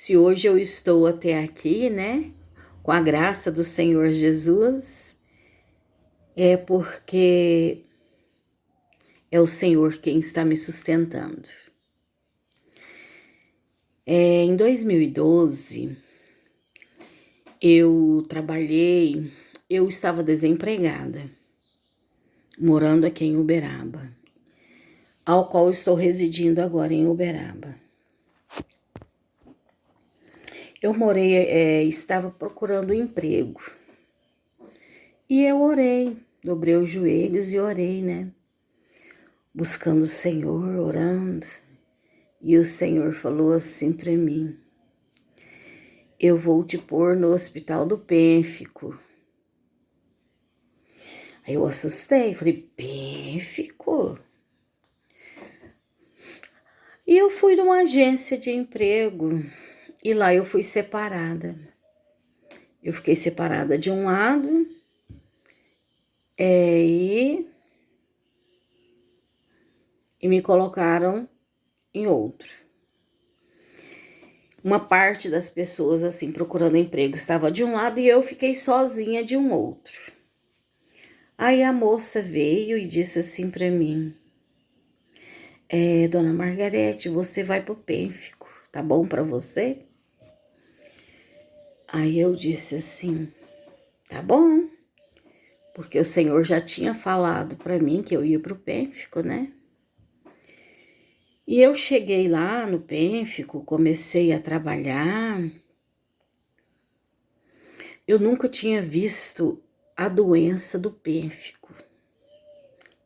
Se hoje eu estou até aqui, né, com a graça do Senhor Jesus, é porque é o Senhor quem está me sustentando. Em 2012, eu estava desempregada, morando aqui em Uberaba, ao qual estou residindo agora em Uberaba. Estava procurando emprego. E eu orei, dobrei os joelhos e orei, né? Buscando o Senhor, orando. E o Senhor falou assim para mim: eu vou te pôr no hospital do Pênfico. Aí eu assustei, falei: Pênfico? E eu fui numa agência de emprego e lá eu fui separada. Eu fiquei separada de um lado e me colocaram em outro. Uma parte das pessoas, assim, procurando emprego estava de um lado e eu fiquei sozinha de um outro. Aí a moça veio e disse assim para mim: Dona Margarete, você vai pro Pênfico, tá bom para você? Aí eu disse assim: tá bom, porque o Senhor já tinha falado para mim que eu ia pro Pênfico, né? E eu cheguei lá no Pênfico, comecei a trabalhar. Eu nunca tinha visto a doença do pênfico.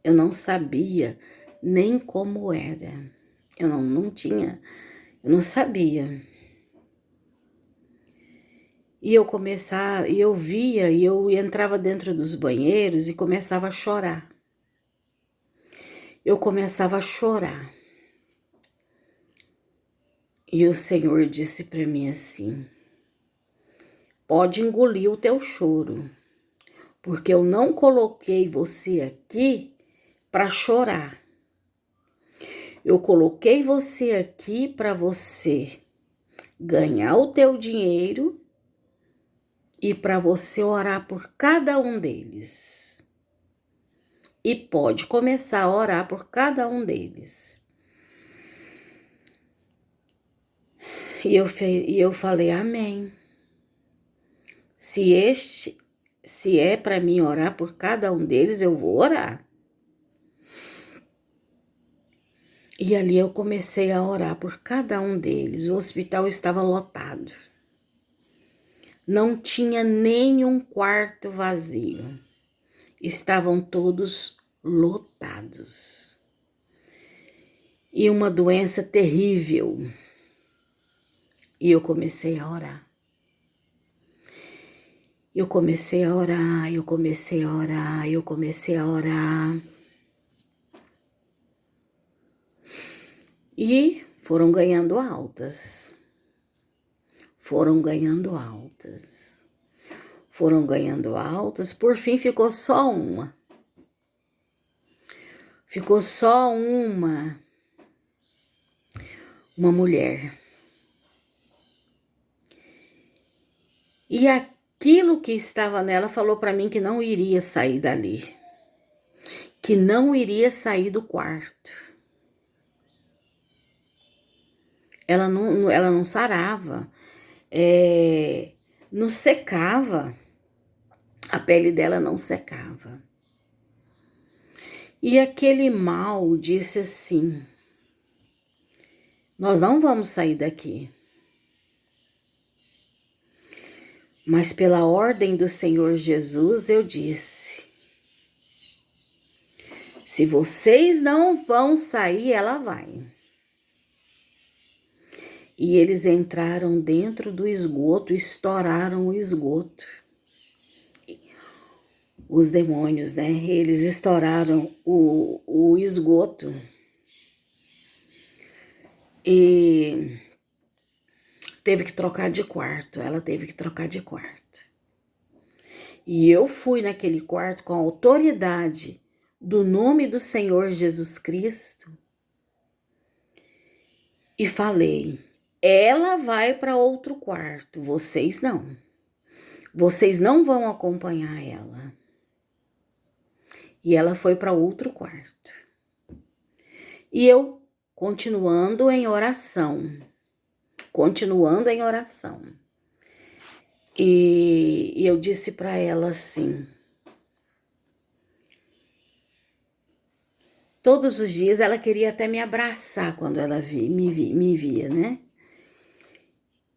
Eu não sabia nem como era. Eu não sabia. E eu via, e eu entrava dentro dos banheiros e começava a chorar. Eu começava a chorar. E o Senhor disse para mim assim: pode engolir o teu choro, porque eu não coloquei você aqui para chorar. Eu coloquei você aqui para você ganhar o teu dinheiro e para você orar por cada um deles. E pode começar a orar por cada um deles. E eu falei: amém. Se é para mim orar por cada um deles, eu vou orar. E ali eu comecei a orar por cada um deles. O hospital estava lotado. Não tinha nenhum quarto vazio. Estavam todos lotados. E uma doença terrível. E eu comecei a orar. Eu comecei a orar. E foram ganhando altas. Por fim ficou só uma. Uma mulher. E aquilo que estava nela falou para mim que não iria sair dali. Que não iria sair do quarto. Ela não sarava. Não secava. A pele dela não secava. E aquele mal disse assim: nós não vamos sair daqui. Mas pela ordem do Senhor Jesus eu disse: se vocês não vão sair, ela vai. E eles entraram dentro do esgoto, estouraram o esgoto. Os demônios, né? Eles estouraram o esgoto. E teve que trocar de quarto. Ela teve que trocar de quarto. E eu fui naquele quarto com a autoridade do nome do Senhor Jesus Cristo e falei: ela vai para outro quarto, vocês não. Vocês não vão acompanhar ela. E ela foi para outro quarto. E eu continuando em oração. E eu disse para ela assim, todos os dias ela queria até me abraçar quando ela me via, né?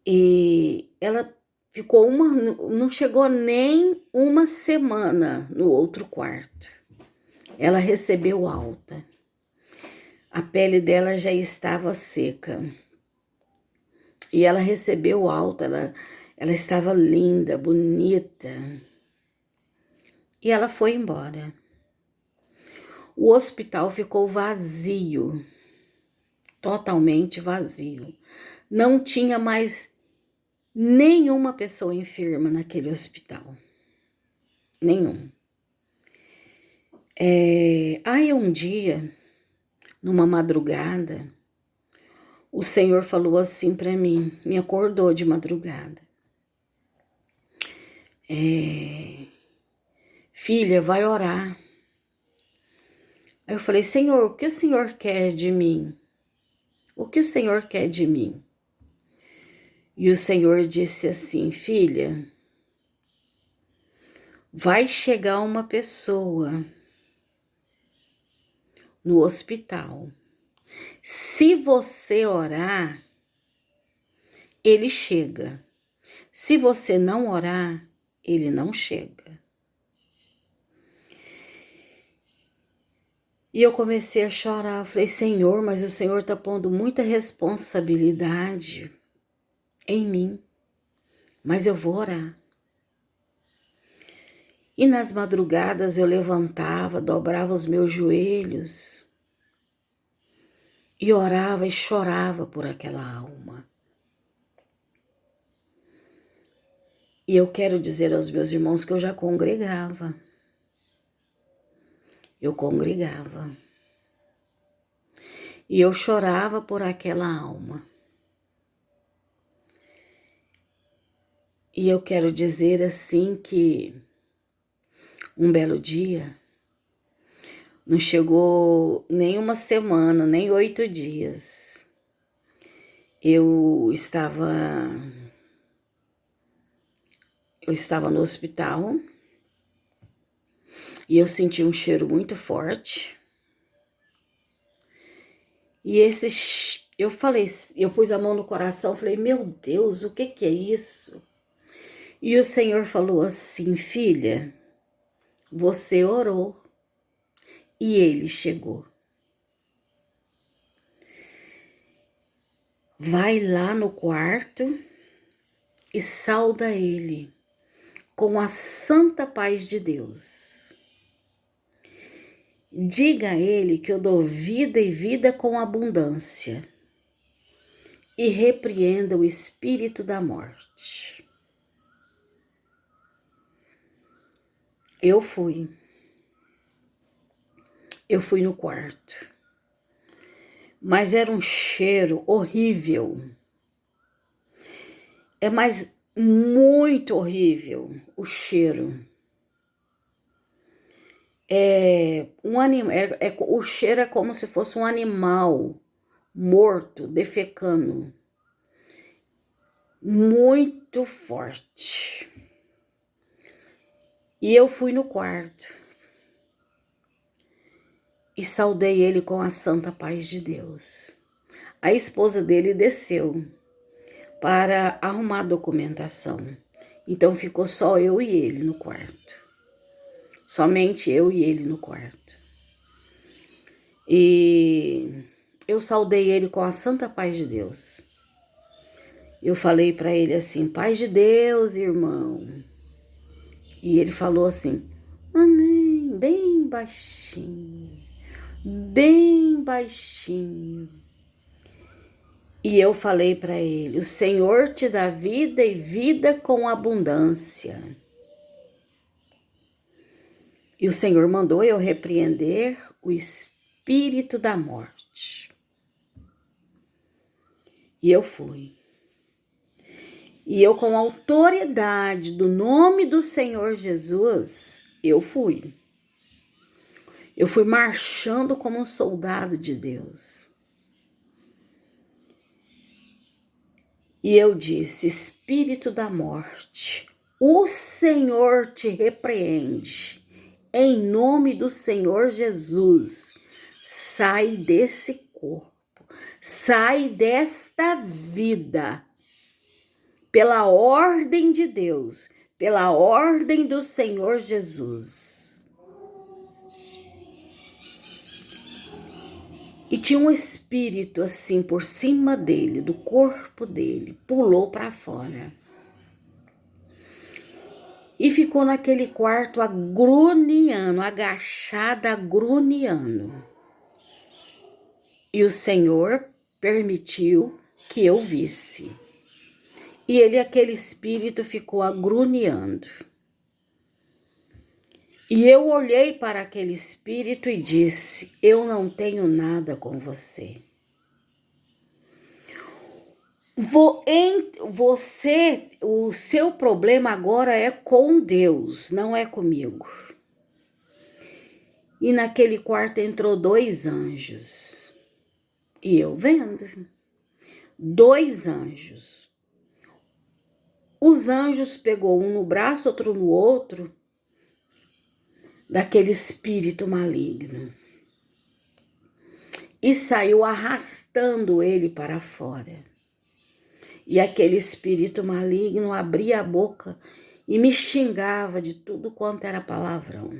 E ela ficou não chegou nem uma semana no outro quarto. Ela recebeu alta. A pele dela já estava seca. E ela recebeu alta, ela estava linda, bonita. E ela foi embora. O hospital ficou vazio, totalmente vazio. Não tinha mais nenhuma pessoa enferma naquele hospital. Nenhum. Aí um dia, numa madrugada, o Senhor falou assim para mim, me acordou de madrugada. Filha, vai orar. Aí eu falei, Senhor, o que o Senhor quer de mim? O que o Senhor quer de mim? E o Senhor disse assim, filha, vai chegar uma pessoa no hospital. Se você orar, ele chega. Se você não orar, ele não chega. E eu comecei a chorar. Eu falei, Senhor, mas o Senhor está pondo muita responsabilidade em mim. Mas eu vou orar. E nas madrugadas eu levantava, dobrava os meus joelhos e orava e chorava por aquela alma. E eu quero dizer aos meus irmãos que eu já congregava. Eu congregava. E eu chorava por aquela alma. E eu quero dizer assim que um belo dia, não chegou nem uma semana, nem 8 dias, eu estava no hospital e eu senti um cheiro muito forte. E eu falei, eu pus a mão no coração, falei, meu Deus, o que é isso? E o Senhor falou assim, filha, você orou e ele chegou. Vai lá no quarto e sauda ele com a santa paz de Deus. Diga a ele que eu dou vida e vida com abundância e repreenda o espírito da morte. Eu fui no quarto, mas era um cheiro horrível. Mas muito horrível o cheiro. O cheiro é como se fosse um animal morto, defecando. Muito forte. E eu fui no quarto e saudei ele com a santa paz de Deus. A esposa dele desceu para arrumar a documentação. Então ficou só eu e ele no quarto. Somente eu e ele no quarto. E eu saudei ele com a santa paz de Deus. Eu falei para ele assim, paz de Deus, irmão. E ele falou assim, amém, bem baixinho, bem baixinho. E eu falei para ele, o Senhor te dá vida e vida com abundância. E o Senhor mandou eu repreender o espírito da morte. E eu fui. E eu, com a autoridade do nome do Senhor Jesus, eu fui. Eu fui marchando como um soldado de Deus. E eu disse: espírito da morte, o Senhor te repreende. Em nome do Senhor Jesus, sai desse corpo, sai desta vida, pela ordem de Deus, pela ordem do Senhor Jesus. E tinha um espírito assim por cima dele, do corpo dele, pulou para fora. E ficou naquele quarto agroniando, agachada agroniando. E o Senhor permitiu que eu visse. E ele, aquele espírito, ficou agroniando. E eu olhei para aquele espírito e disse: eu não tenho nada com você. O seu problema agora é com Deus, não é comigo. E naquele quarto entrou 2 anjos. E eu vendo. 2 anjos. Os anjos pegou um no braço, outro no outro, daquele espírito maligno. E saiu arrastando ele para fora. E aquele espírito maligno abria a boca e me xingava de tudo quanto era palavrão.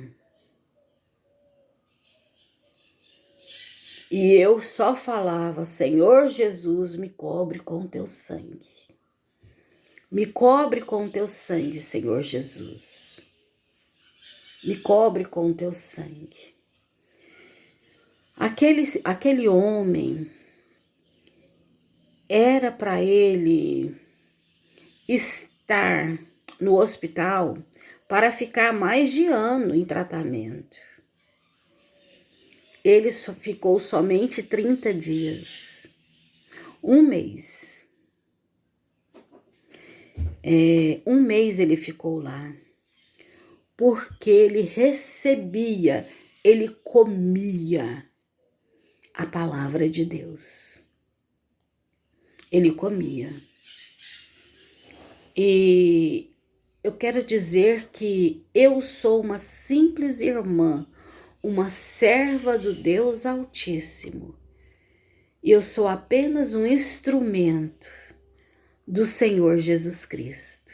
E eu só falava: Senhor Jesus, me cobre com teu sangue. Me cobre com teu sangue, Senhor Jesus. Me cobre com teu sangue. Aquele homem, era para ele estar no hospital para ficar mais de ano em tratamento. Ele ficou somente 30 dias, 1 mês. 1 mês ele ficou lá, porque ele recebia, ele comia a palavra de Deus. Ele comia. E eu quero dizer que eu sou uma simples irmã, uma serva do Deus Altíssimo. E eu sou apenas um instrumento do Senhor Jesus Cristo.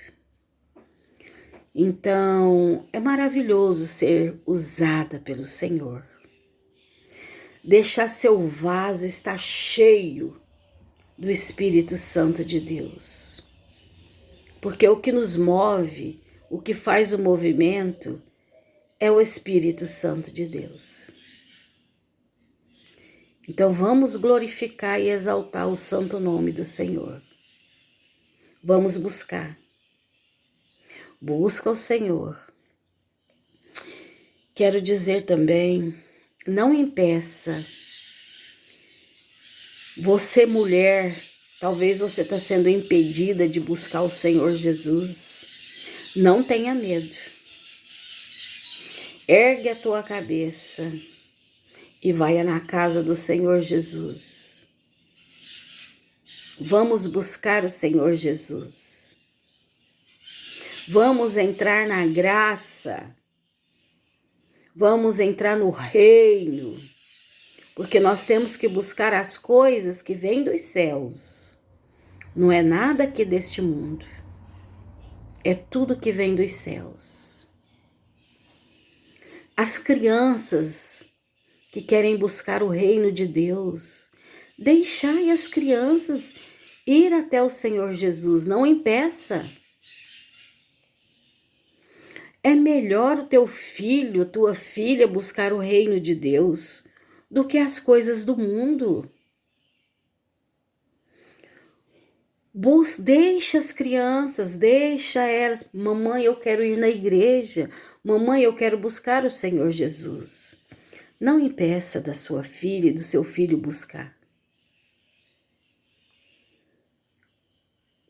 Então, é maravilhoso ser usada pelo Senhor. Deixar seu vaso estar cheio do Espírito Santo de Deus. Porque o que nos move, o que faz o movimento, é o Espírito Santo de Deus. Então vamos glorificar e exaltar o santo nome do Senhor. Vamos buscar. Busca o Senhor. Quero dizer também, não impeça. Você, mulher, talvez você está sendo impedida de buscar o Senhor Jesus. Não tenha medo. Ergue a tua cabeça e vai na casa do Senhor Jesus. Vamos buscar o Senhor Jesus. Vamos entrar na graça. Vamos entrar no reino. Porque nós temos que buscar as coisas que vêm dos céus. Não é nada aqui deste mundo. É tudo que vem dos céus. As crianças que querem buscar o reino de Deus, deixai as crianças ir até o Senhor Jesus, não impeça. É melhor o teu filho, tua filha buscar o reino de Deus do que as coisas do mundo. Deixa as crianças, deixa elas. Mamãe, eu quero ir na igreja. Mamãe, eu quero buscar o Senhor Jesus. Não impeça da sua filha e do seu filho buscar.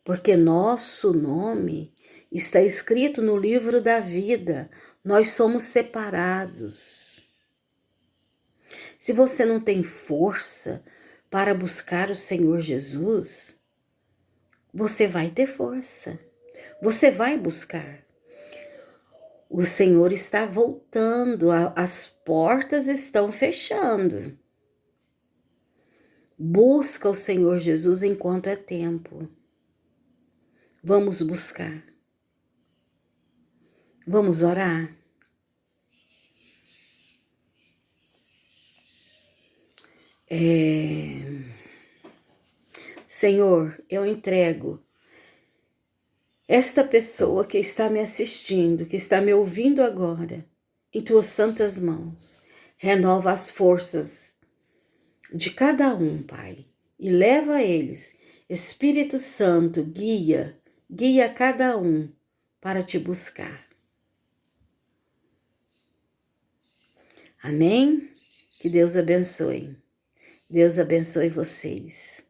porque nosso nome está escrito no livro da vida. Nós somos separados. Se você não tem força para buscar o Senhor Jesus, você vai ter força. Você vai buscar. O Senhor está voltando, as portas estão fechando. Busca o Senhor Jesus enquanto é tempo. Vamos buscar. Vamos orar. Senhor, eu entrego esta pessoa que está me assistindo, que está me ouvindo agora, em tuas santas mãos. Renova as forças de cada um, Pai, e leva eles. Espírito Santo, guia cada um para te buscar. Amém? Que Deus abençoe. Deus abençoe vocês.